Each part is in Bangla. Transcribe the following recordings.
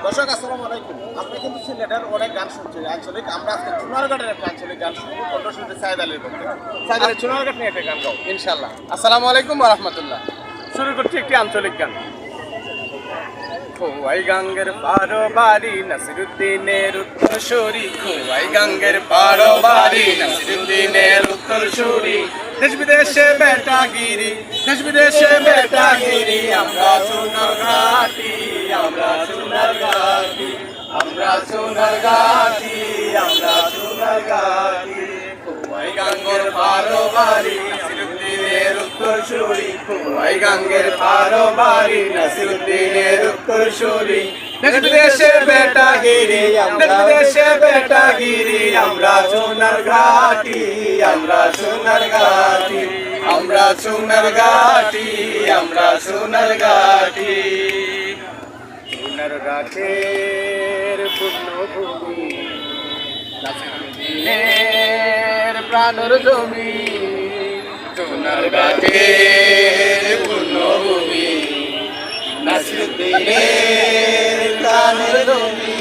দর্শক আসসালামু আলাইকুম। আমরা কিন্তু সিলেটের অনেক গান শুনছি আঞ্চলিক। আমরা আজকে চুনারঘাটের একটা আঞ্চলিক গান শুনবো কণ্ঠশিল্পী সাইদ আলীর মধ্যে। সাইদ আলী চুনারঘাট নিয়ে একটা গান গাও ইনশাল্লাহ। আসসালামু আলাইকুম ওয়া রাহমাতুল্লাহ। শুরু করছি একটি আঞ্চলিক গান। খোয়াই গাঙ্গের পারো বাড়ি নাসিরুদ্দিনের উত্তরসূরি, খোয়াই গাঙ্গের পারো বাড়ি নাসিরুদ্দিনের উত্তরসূরি। দেশ বিদেশে বেটাগিরি, দেশ বিদেশে বেটাগিরি, আমরা সোনার ঘাটি, আমরা সোনার ঘাটি, আমরা সোনার ঘাটি, আমরা সোনার ঘাটি। খোয়াই গাঙ্গের পারো বাড়ি নাসিরুদ্দিনের উত্তরসূরি, খোয়াই গাঙ্গের পারো বাড়ি নাসিরুদ্দিনের উত্তরসূরি। দেশ বিদেশে বেটাগিরি, দেশ বিদেশে বেটাগিরি, আমরা সোনার ঘাটি, আমরা সোনার ঘাটি, আমরা সোনার ঘাটি, আমরা সোনার ঘাটি। সোনার ঘাটের পূর্ণভূমি নাসিরুদ্দিনের প্রাণর জমি, সোনার ঘাটের পূর্ণভূমি নাসিরুদ্দিনের প্রাণের জমি।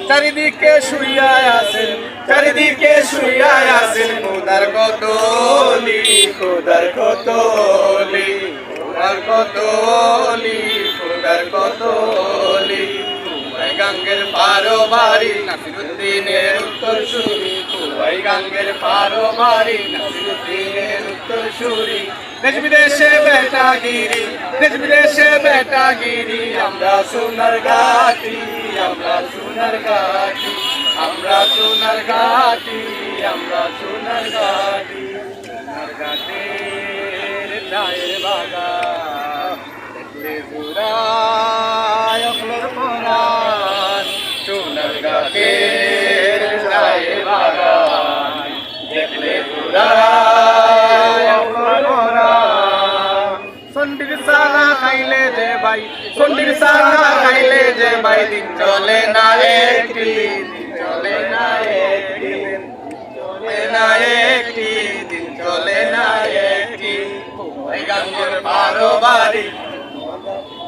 চারিদিকে শুইয়া আছেন, চারিদিকে শুইয়া আছেন খোদার কতলি, খোদার কতলি, খোদার কতলি, খোদার কতলি। খোয়াই গাঙ্গের পারো বাড়ি নাসিরুদ্দিনের উত্তরসূরি, খোয়াই গাঙ্গের পারো বাড়ি নাসিরুদ্দিনের উত্তরসূরি। দেশ বিদেশে বেটাগিরি, দেশ বিদেশে বেটাগিরি, আমরা সোনার ঘাটি, আমরা সোনার ঘাটি, আমরা সোনার ঘাটি, আমরা সোনার ঘাটি। সোনার ঘাটের চায়ের বাগান দেখলে জুড়ায় অখলোর পরাণ, সোনার ঘাটের চায়ের বাগান দেখলে জুড়ায় অখলোর পরাণ। সন্ডির সানা খাইলে যে ভাই, সন্ডির সানা খাইলে যে ভাই, দিন চলে না একটি, দিন চলে না একটি, চলে না একটি, দিন চলে না একটি। খোয়াই গাঙ্গের পারো বাড়ি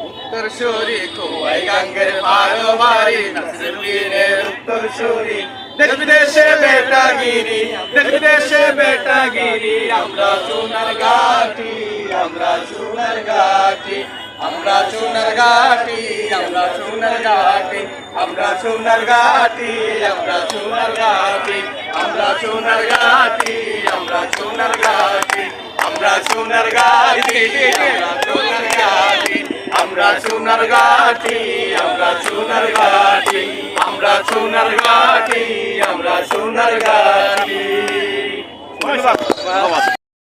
উত্তরসূরি, খোয়াই গাঙ্গের পারো বাড়ি নাসিরুদ্দিনের উত্তরসূরি। দেশ বিদেশে বেটাগিরি, দেশ বিদেশে বেটাগিরি, আমরা সোনার ঘাটি, আমরা সোনার ঘাটি, আমরা সোনার ঘাটি, আমরা সোনার ঘাটি, আমরা সোনার ঘাটি, আমরা সোনার ঘাটি, আমরা সোনার ঘাটি, আমরা সোনার ঘাটি, আমরা সোনার ঘাটি, আমরা সোনার ঘাটি, আমরা সোনার ঘাটি, আমরা সোনার ঘাটি, আমরা সোনার ঘাটি, আমরা সোনার ঘাটি।